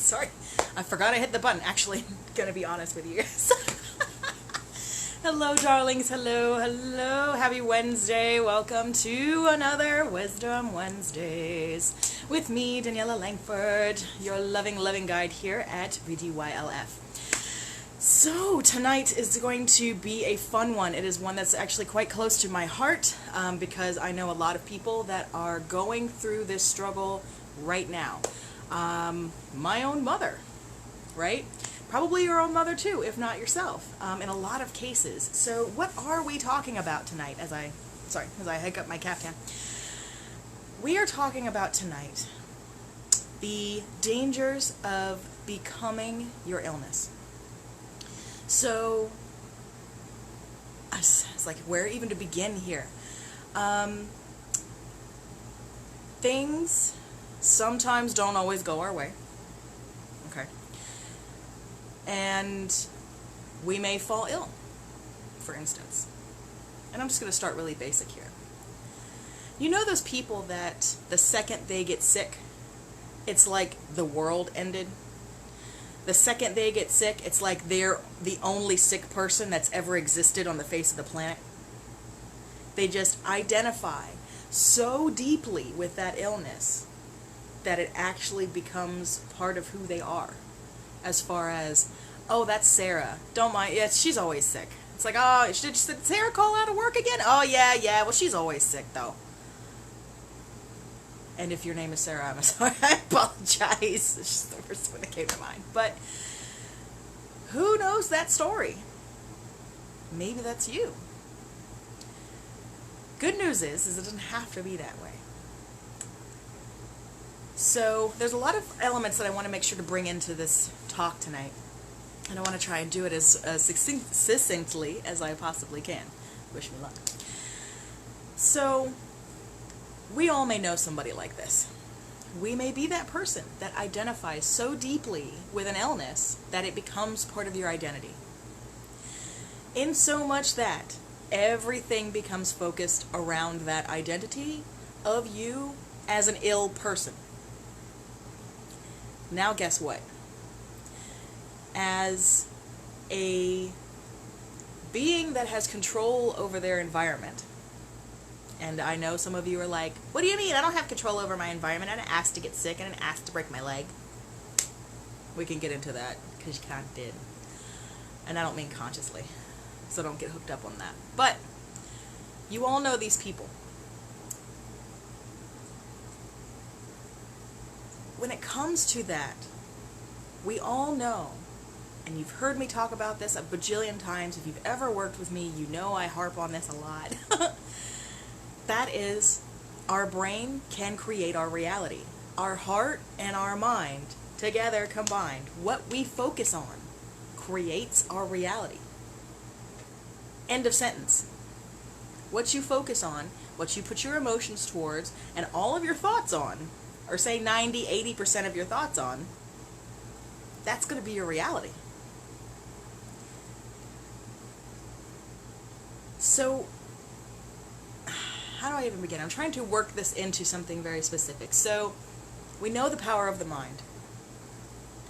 Sorry, I forgot I hit the button. Actually, I'm gonna be honest with you guys. Hello, darlings. Hello, hello. Happy Wednesday. Welcome to another Wisdom Wednesdays with me, Daniela Langford, your loving guide here at VDYLF. So tonight is going to be a fun one. It is one that's actually quite close to my heart because I know a lot of people that are going through this struggle right now. My own mother, right? Probably your own mother too, if not yourself, in a lot of cases. So what are we talking about tonight as I hiccup my caftan? We are talking about tonight the dangers of becoming your illness. So, it's like, where even to begin here? Things sometimes don't always go our way. Okay. And we may fall ill, for instance. And I'm just going to start really basic here. You know those people that the second they get sick, it's like the world ended? The second they get sick, it's like they're the only sick person that's ever existed on the face of the planet. They just identify so deeply with that illness that it actually becomes part of who they are. As far as, oh, that's Sarah. Don't mind. Yeah, she's always sick. It's like, oh, did Sarah call out of work again? Oh, yeah. Well, she's always sick, though. And if your name is Sarah, I'm sorry. I apologize. It's just the first one that came to mind. But who knows that story? Maybe that's you. Good news is it doesn't have to be that way. So there's a lot of elements that I want to make sure to bring into this talk tonight. And I want to try and do it as succinctly as I possibly can. Wish me luck. So we all may know somebody like this. We may be that person that identifies so deeply with an illness that it becomes part of your identity. In so much that everything becomes focused around that identity of you as an ill person. Now guess what? As a being that has control over their environment, and I know some of you are like, what do you mean? I don't have control over my environment. I didn't ask to get sick. I didn't ask to break my leg. We can get into that because you kind of did. And I don't mean consciously. So don't get hooked up on that. But you all know these people. When it comes to that, we all know, and you've heard me talk about this a bajillion times. If you've ever worked with me, you know I harp on this a lot. That is, our brain can create our reality. Our heart and our mind, together combined, what we focus on creates our reality. End of sentence. What you focus on, what you put your emotions towards, and all of your thoughts on, or say 90-80% of your thoughts on, that's going to be your reality. So, how do I even begin? I'm trying to work this into something very specific. So, we know the power of the mind.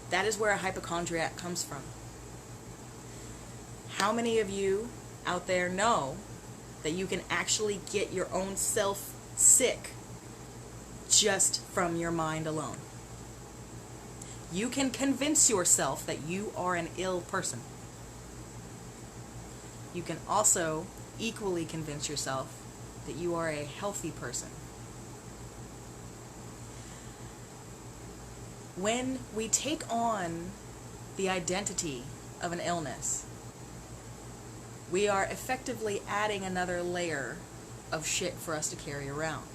That is where a hypochondriac comes from. How many of you out there know that you can actually get your own self sick just from your mind alone? You can convince yourself that you are an ill person. You can also equally convince yourself that you are a healthy person. When we take on the identity of an illness, we are effectively adding another layer of shit for us to carry around.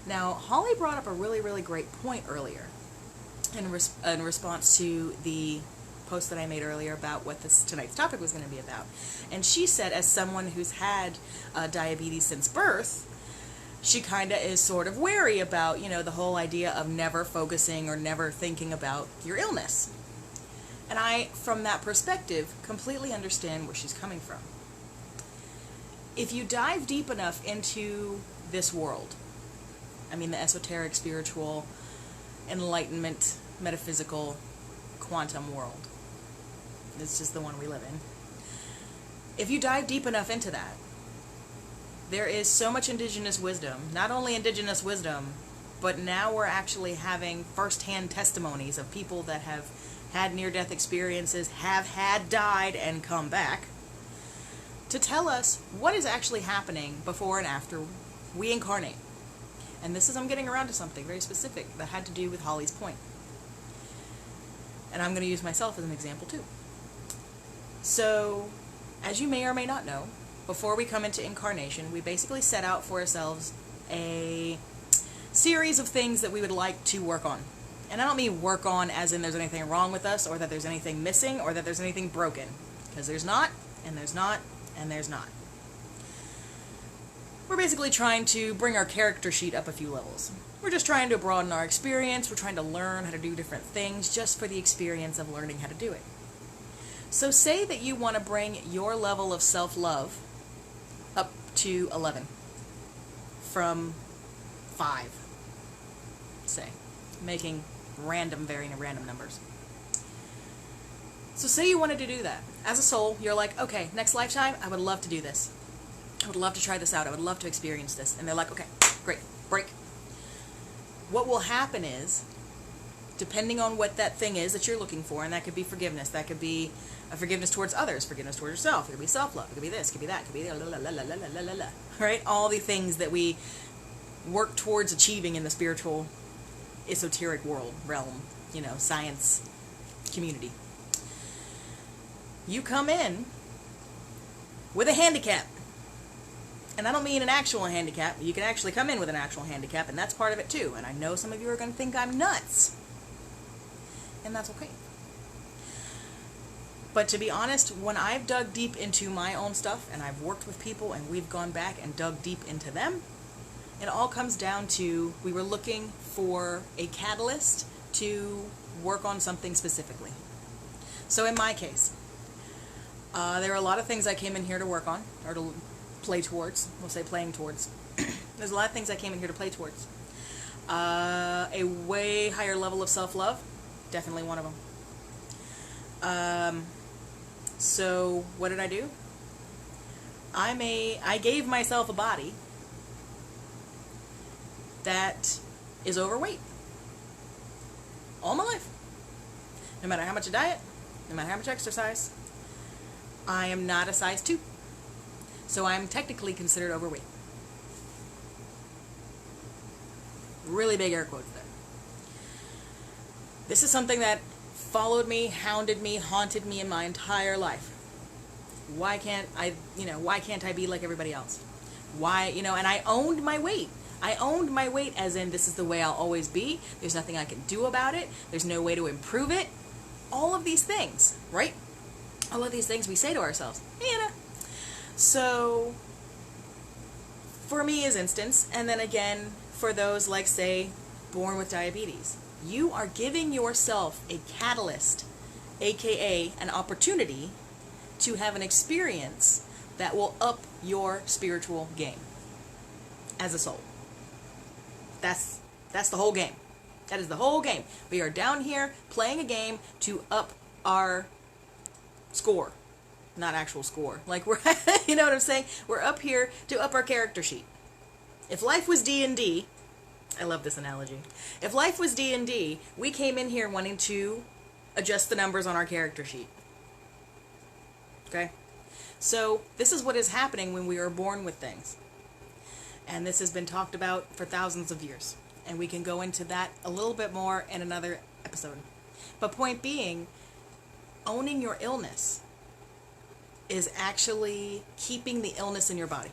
Now, Holly brought up a really great point earlier in response to the post that I made earlier about what tonight's topic was going to be about. And she said, as someone who's had diabetes since birth, she kind of is sort of wary about, the whole idea of never focusing or never thinking about your illness. And I, from that perspective, completely understand where she's coming from. If you dive deep enough into this world, I mean the esoteric, spiritual, enlightenment metaphysical quantum world. It's just the one we live in. If you dive deep enough into that, there is so much indigenous wisdom. Not only indigenous wisdom, but now we're actually having first-hand testimonies of people that have had near-death experiences, have had died and come back, to tell us what is actually happening before and after we incarnate. And this is, I'm getting around to something very specific that had to do with Holly's point. And I'm going to use myself as an example too. So, as you may or may not know, before we come into incarnation, we basically set out for ourselves a series of things that we would like to work on. And I don't mean work on as in there's anything wrong with us, or that there's anything missing, or that there's anything broken. Because there's not, and there's not, and there's not. We're basically trying to bring our character sheet up a few levels. We're just trying to broaden our experience. We're trying to learn how to do different things just for the experience of learning how to do it. So say that you want to bring your level of self-love up to 11 from 5, say, making very random numbers. So say you wanted to do that. As a soul, you're like, okay, next lifetime, I would love to do this. I would love to try this out. I would love to experience this. And they're like, okay, great, break. What will happen is, depending on what that thing is that you're looking for, and that could be forgiveness, that could be a forgiveness towards others, forgiveness towards yourself, it could be self-love, it could be this, it could be that, it could be la la la la la la la la, right? All the things that we work towards achieving in the spiritual, esoteric realm, science community. You come in with a handicap. And I don't mean an actual handicap. You can actually come in with an actual handicap, and that's part of it too. And I know some of you are going to think I'm nuts. And that's okay. But to be honest, when I've dug deep into my own stuff, and I've worked with people, and we've gone back and dug deep into them, it all comes down to we were looking for a catalyst to work on something specifically. So in my case, there are a lot of things I came in here to work on, or to play towards. We'll say playing towards. There's a lot of things I came in here to play towards. A way higher level of self-love, definitely one of them. So what did I do? I gave myself a body that is overweight all my life. No matter how much I diet, no matter how much exercise, I am not a size 2. So I'm technically considered overweight. Really big air quotes there. This is something that followed me, hounded me, haunted me in my entire life. Why can't I be like everybody else? Why, and I owned my weight. I owned my weight as in this is the way I'll always be. There's nothing I can do about it. There's no way to improve it. All of these things, right? All of these things we say to ourselves. So, for me as instance, and then again, for those like, say, born with diabetes, you are giving yourself a catalyst, aka an opportunity, to have an experience that will up your spiritual game as a soul. That's the whole game. That is the whole game. We are down here playing a game to up our score. Not actual score. Like we're, you know what I'm saying? We're up here to up our character sheet. If life was D&D, I love this analogy. If life was D&D, we came in here wanting to adjust the numbers on our character sheet. Okay? So this is what is happening when we are born with things. And this has been talked about for thousands of years. And we can go into that a little bit more in another episode. But point being, owning your illness is actually keeping the illness in your body.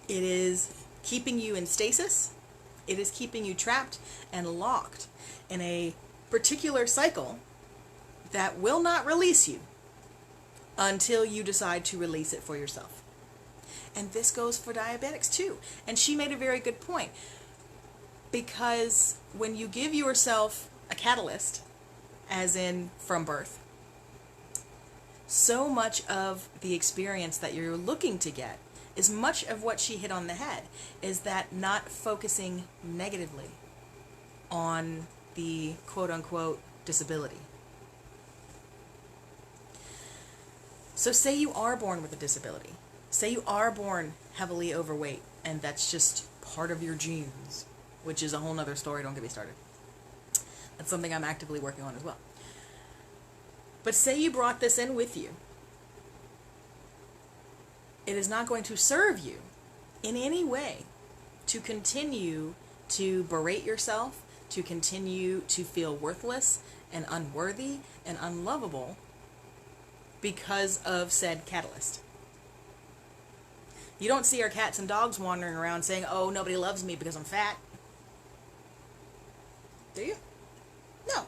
It is keeping you in stasis. It is keeping you trapped and locked in a particular cycle that will not release you until you decide to release it for yourself. And this goes for diabetics too. And she made a very good point. Because when you give yourself a catalyst, as in from birth, so much of the experience that you're looking to get is much of what she hit on the head, is that not focusing negatively on the quote-unquote disability. So say you are born with a disability. Say you are born heavily overweight, and that's just part of your genes, which is a whole nother story, don't get me started. That's something I'm actively working on as well. But say you brought this in with you. It is not going to serve you in any way to continue to berate yourself, to continue to feel worthless and unworthy and unlovable because of said catalyst. You don't see our cats and dogs wandering around saying, oh, nobody loves me because I'm fat. Do you? No.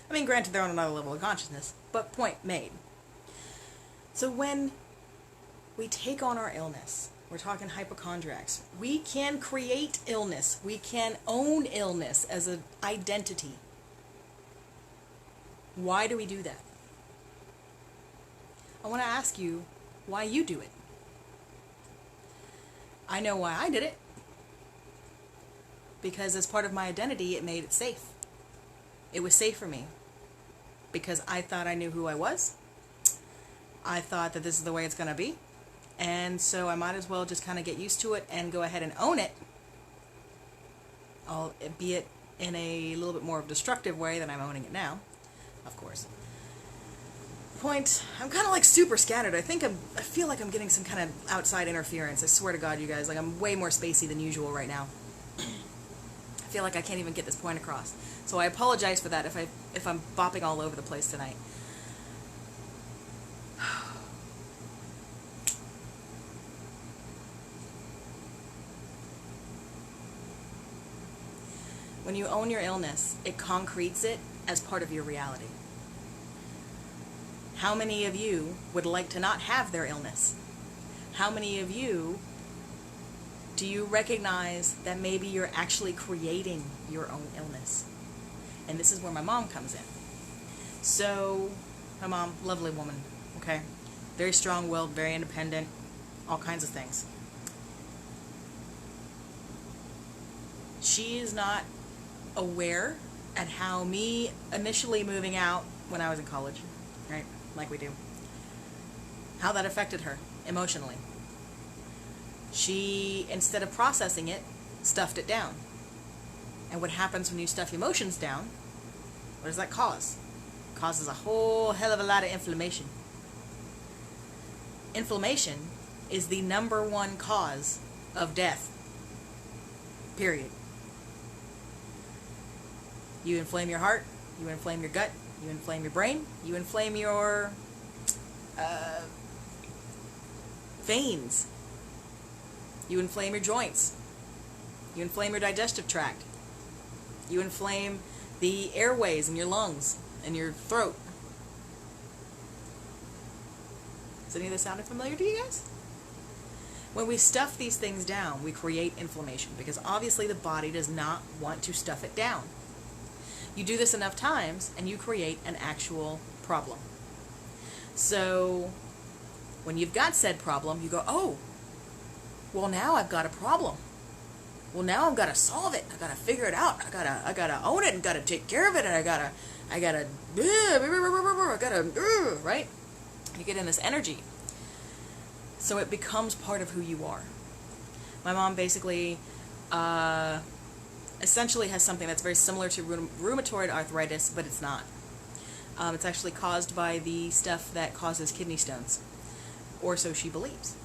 I mean, granted, they're on another level of consciousness, but point made. So when we take on our illness, we're talking hypochondriacs, we can create illness. We can own illness as an identity. Why do we do that? I want to ask you why you do it. I know why I did it. Because as part of my identity, it made it safe. It was safe for me. Because I thought I knew who I was. I thought that this is the way it's going to be. And so I might as well just kind of get used to it and go ahead and own it. Albeit in a little bit more of a destructive way than I'm owning it now, of course. Point, I'm kind of like super scattered. I feel like I'm getting some kind of outside interference. I swear to God, you guys, like I'm way more spacey than usual right now. I feel like I can't even get this point across. So I apologize for that if I'm bopping all over the place tonight. When you own your illness, it concretes it as part of your reality. How many of you would like to not have their illness? How many of you do you recognize that maybe you're actually creating your own illness? And this is where my mom comes in. So, my mom, lovely woman, okay? Very strong-willed, very independent, all kinds of things. She is not aware at how me initially moving out when I was in college, right? Like we do. How that affected her emotionally. She, instead of processing it, stuffed it down. And what happens when you stuff emotions down? What does that cause? It causes a whole hell of a lot of inflammation. Inflammation is the #1 cause of death. Period. You inflame your heart, you inflame your gut, you inflame your brain, you inflame your veins, you inflame your joints, you inflame your digestive tract, you inflame the airways in your lungs and your throat. Is any of this sounding familiar to you guys? When we stuff these things down, we create inflammation because obviously the body does not want to stuff it down. You do this enough times and you create an actual problem. So when you've got said problem, you go, oh, well now I've got a problem. Well now I've got to solve it. I got to figure it out. I gotta own it and got to take care of it, and I gotta, right? You get in this energy. So it becomes part of who you are. My mom basically essentially has something that's very similar to rheumatoid arthritis, but it's not. It's actually caused by the stuff that causes kidney stones, or so she believes.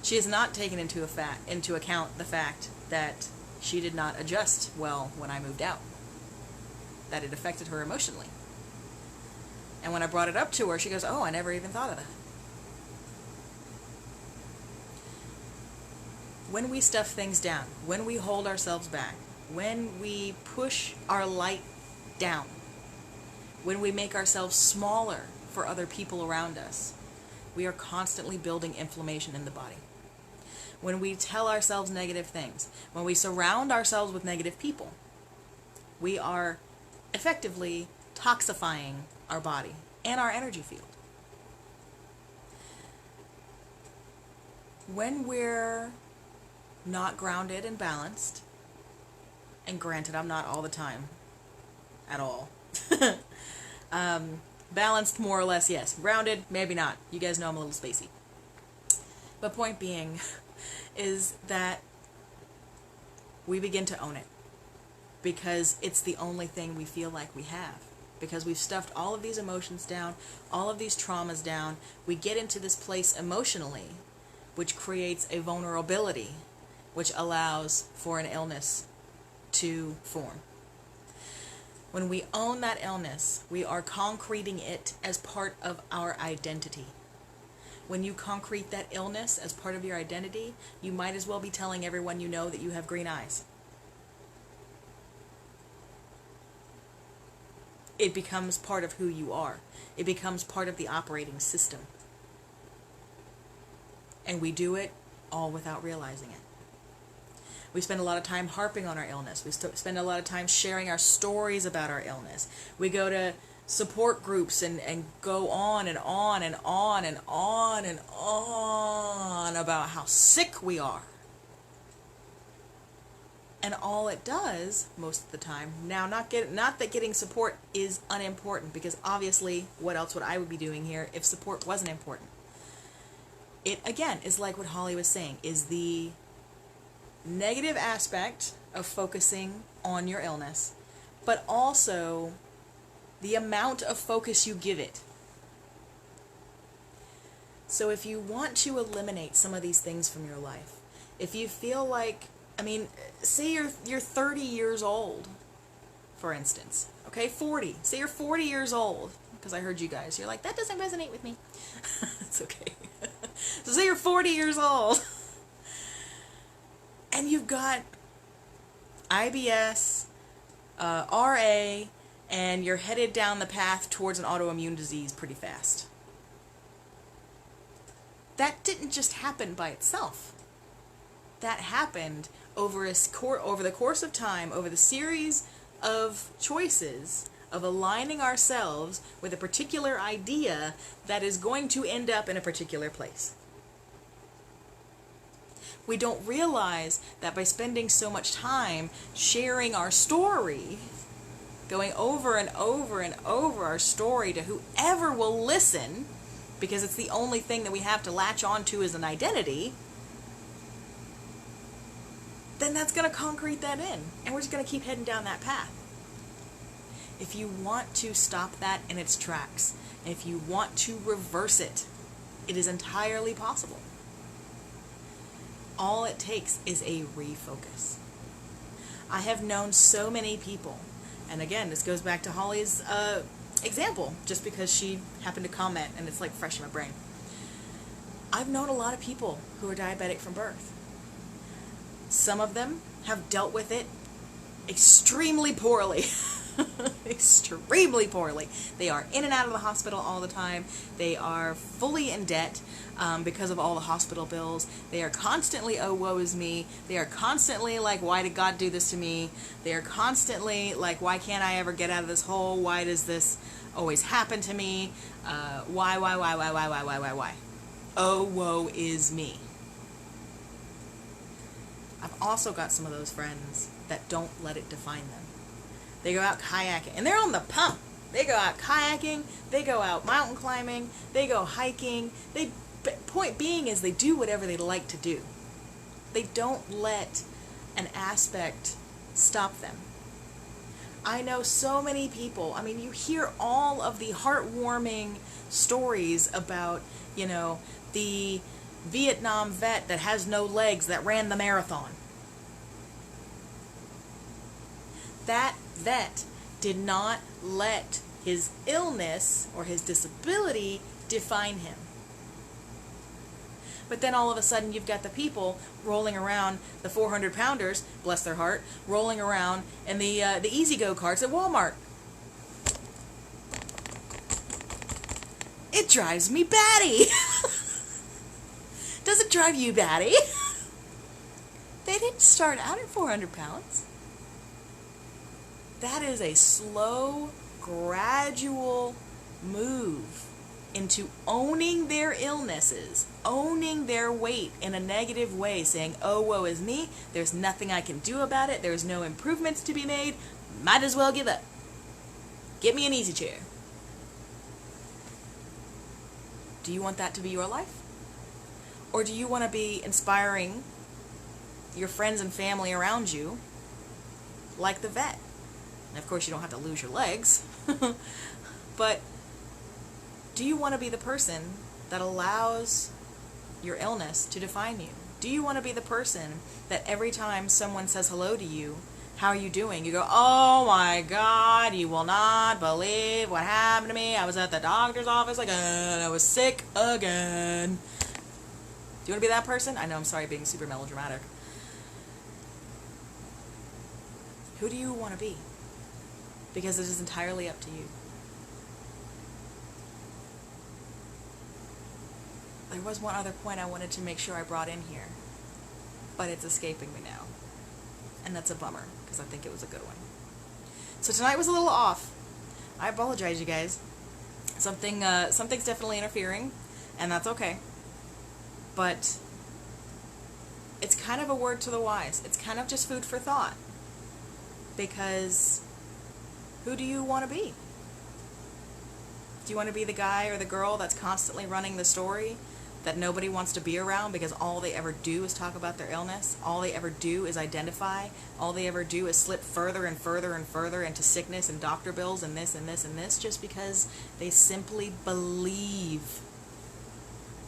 She has not taken into account the fact that she did not adjust well when I moved out, that it affected her emotionally. And when I brought it up to her, she goes, oh, I never even thought of that. When we stuff things down, when we hold ourselves back, when we push our light down, when we make ourselves smaller for other people around us, we are constantly building inflammation in the body. When we tell ourselves negative things, when we surround ourselves with negative people, we are effectively toxifying our body and our energy field. When we're not grounded and balanced. And granted, I'm not all the time. At all. Balanced, more or less, yes. Grounded, maybe not. You guys know I'm a little spacey. But point being is that we begin to own it. Because it's the only thing we feel like we have. Because we've stuffed all of these emotions down, all of these traumas down. We get into this place emotionally, which creates a vulnerability, which allows for an illness to form. When we own that illness, we are concreting it as part of our identity. When you concrete that illness as part of your identity, you might as well be telling everyone you know that you have green eyes. It becomes part of who you are. It becomes part of the operating system. And we do it all without realizing it. We spend a lot of time harping on our illness. We spend a lot of time sharing our stories about our illness. We go to support groups and go on and on and on and on and on about how sick we are. And all it does, most of the time, now not that getting support is unimportant, because obviously what else would I be doing here if support wasn't important? It, again, is like what Holly was saying, is the negative aspect of focusing on your illness, but also the amount of focus you give it. So if you want to eliminate some of these things from your life, if you feel like, I mean, say you're 30 years old, for instance, okay, 40, say you're 40 years old, because I heard you guys, you're like, that doesn't resonate with me. It's okay. So say you're 40 years old, and you've got IBS, RA, and you're headed down the path towards an autoimmune disease pretty fast. That didn't just happen by itself. That happened over the course of time, over the series of choices of aligning ourselves with a particular idea that is going to end up in a particular place. We don't realize that by spending so much time sharing our story, going over and over and over our story to whoever will listen, because it's the only thing that we have to latch onto as an identity, then that's going to concrete that in. And we're just going to keep heading down that path. If you want to stop that in its tracks, and if you want to reverse it, it is entirely possible. All it takes is a refocus. I have known so many people, and again, this goes back to Holly's example, just because she happened to comment and it's like fresh in my brain. I've known a lot of people who are diabetic from birth. Some of them have dealt with it extremely poorly. Extremely poorly. They are in and out of the hospital all the time. They are fully in debt because of all the hospital bills. They are constantly, oh, woe is me. They are constantly like, why did God do this to me? They are constantly like, why can't I ever get out of this hole? Why does this always happen to me? Why? Oh, woe is me. I've also got some of those friends that don't let it define them. They go out kayaking, and they're on the pump. They go out kayaking, they go out mountain climbing, they go hiking. Point being is they do whatever they like to do. They don't let an aspect stop them. I know so many people, I mean, you hear all of the heartwarming stories about, you know, the Vietnam vet that has no legs that ran the marathon. That vet did not let his illness or his disability define him. But then all of a sudden you've got the people rolling around, the 400-pounders, bless their heart, rolling around in the easy-go carts at Walmart. It drives me batty. Does it drive you batty? They didn't start out at 400 pounds. That is a slow, gradual move into owning their illnesses, owning their weight in a negative way, saying, oh, woe is me, there's nothing I can do about it, there's no improvements to be made, might as well give up. Get me an easy chair. Do you want that to be your life? Or do you want to be inspiring your friends and family around you like the vet? And of course you don't have to lose your legs, but do you want to be the person that allows your illness to define you? Do you want to be the person that every time someone says hello to you, how are you doing? You go, oh my God, you will not believe what happened to me. I was at the doctor's office again. I was sick again. Do you want to be that person? I know, I'm sorry being super melodramatic. Who do you want to be? Because it is entirely up to you. There was one other point I wanted to make sure I brought in here, but it's escaping me now. And that's a bummer, because I think it was a good one. So tonight was a little off. I apologize, you guys. Something's definitely interfering, and that's okay. But it's kind of a word to the wise. It's kind of just food for thought. Because who do you want to be? Do you want to be the guy or the girl that's constantly running the story that nobody wants to be around because all they ever do is talk about their illness? All they ever do is identify. All they ever do is slip further and further and further into sickness and doctor bills and this and this and this just because they simply believe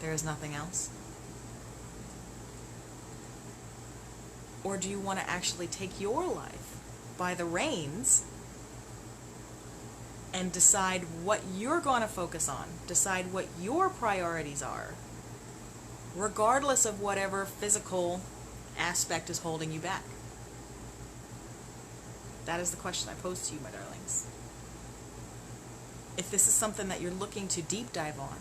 there is nothing else? Or do you want to actually take your life by the reins and decide what you're going to focus on, decide what your priorities are, regardless of whatever physical aspect is holding you back? That is the question I pose to you, my darlings. If this is something that you're looking to deep dive on,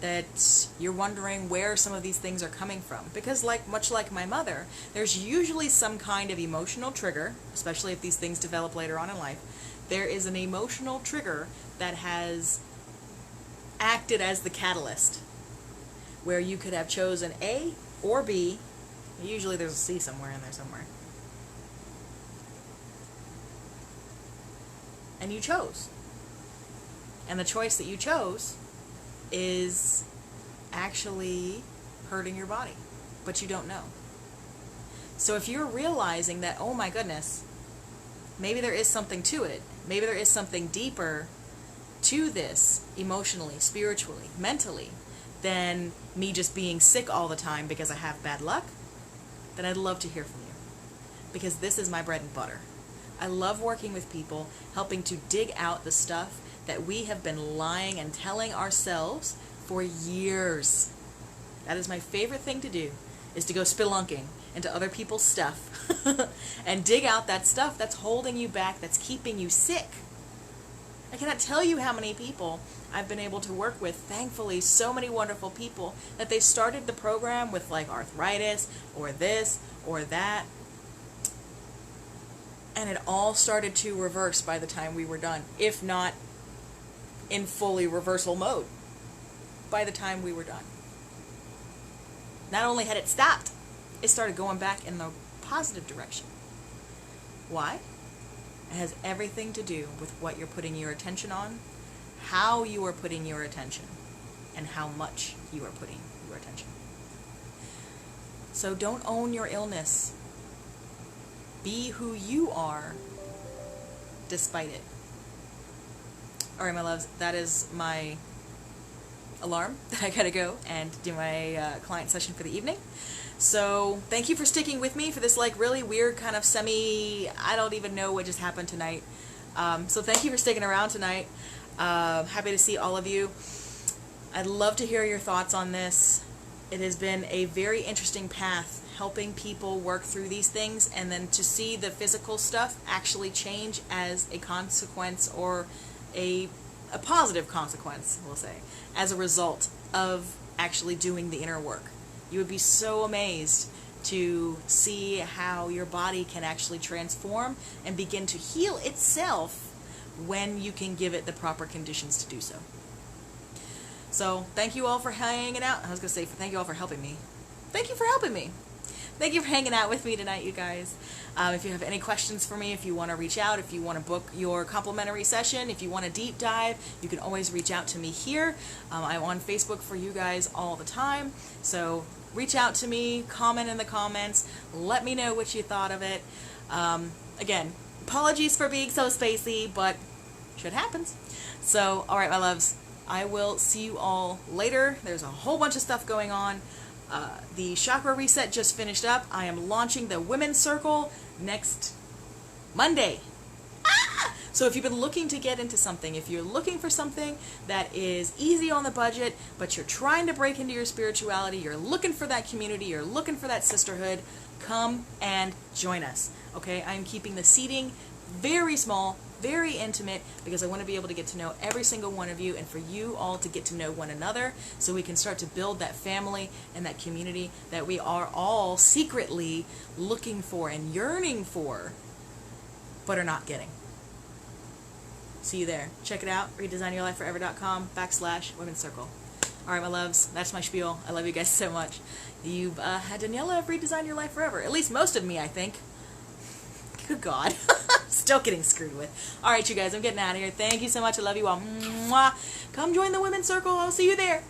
that you're wondering where some of these things are coming from, because much like my mother, there's usually some kind of emotional trigger, especially if these things develop later on in life. There is an emotional trigger that has acted as the catalyst, where you could have chosen A or B. Usually there's a C somewhere in there somewhere. And you chose. And the choice that you chose is actually hurting your body, but you don't know. So if you're realizing that, oh my goodness, maybe there is something to it, maybe there is something deeper to this emotionally, spiritually, mentally, than me just being sick all the time because I have bad luck, then I'd love to hear from you. Because this is my bread and butter. I love working with people, helping to dig out the stuff that we have been lying and telling ourselves for years. That is my favorite thing to do, is to go spelunking into other people's stuff and dig out that stuff that's holding you back, that's keeping you sick. I cannot tell you how many people I've been able to work with, thankfully, so many wonderful people, that they started the program with like arthritis or this or that, and it all started to reverse by the time we were done, if not in fully reversal mode by the time we were done. Not only had it stopped, it started going back in the positive direction. Why? It has everything to do with what you're putting your attention on, how you are putting your attention, and how much you are putting your attention. So don't own your illness. Be who you are despite it. Alright, my loves, that is my alarm that I gotta go and do my client session for the evening. So thank you for sticking with me for this like really weird kind of I don't even know what just happened tonight. So thank you for sticking around tonight. Happy to see all of you. I'd love to hear your thoughts on this. It has been a very interesting path, helping people work through these things, and then to see the physical stuff actually change as a consequence, or a positive consequence, we'll say, as a result of actually doing the inner work. You would be so amazed to see how your body can actually transform and begin to heal itself when you can give it the proper conditions to do so. So thank you all for hanging out. I was going to say thank you all for helping me. Thank you for helping me. Thank you for hanging out with me tonight, you guys. If you have any questions for me, if you want to reach out, if you want to book your complimentary session, if you want a deep dive, you can always reach out to me here. I'm on Facebook for you guys all the time. So reach out to me, comment in the comments, let me know what you thought of it. Again, apologies for being so spacey, but shit happens. So, alright, my loves, I will see you all later. There's a whole bunch of stuff going on. The chakra reset just finished up. I am launching the Women's Circle next Monday. So if you've been looking to get into something, if you're looking for something that is easy on the budget, but you're trying to break into your spirituality, you're looking for that community, you're looking for that sisterhood, come and join us. Okay, I'm keeping the seating very small, very intimate, because I want to be able to get to know every single one of you, and for you all to get to know one another, so we can start to build that family and that community that we are all secretly looking for and yearning for, but are not getting. See you there. Check it out, redesignyourlifeforever.com/Women's Circle. Alright, my loves, that's my spiel. I love you guys so much. You've had Daniela of Redesign Your Life Forever. At least most of me, I think. Good God. Still getting screwed with. Alright, you guys, I'm getting out of here. Thank you so much. I love you all. Mwah. Come join the Women's Circle. I'll see you there.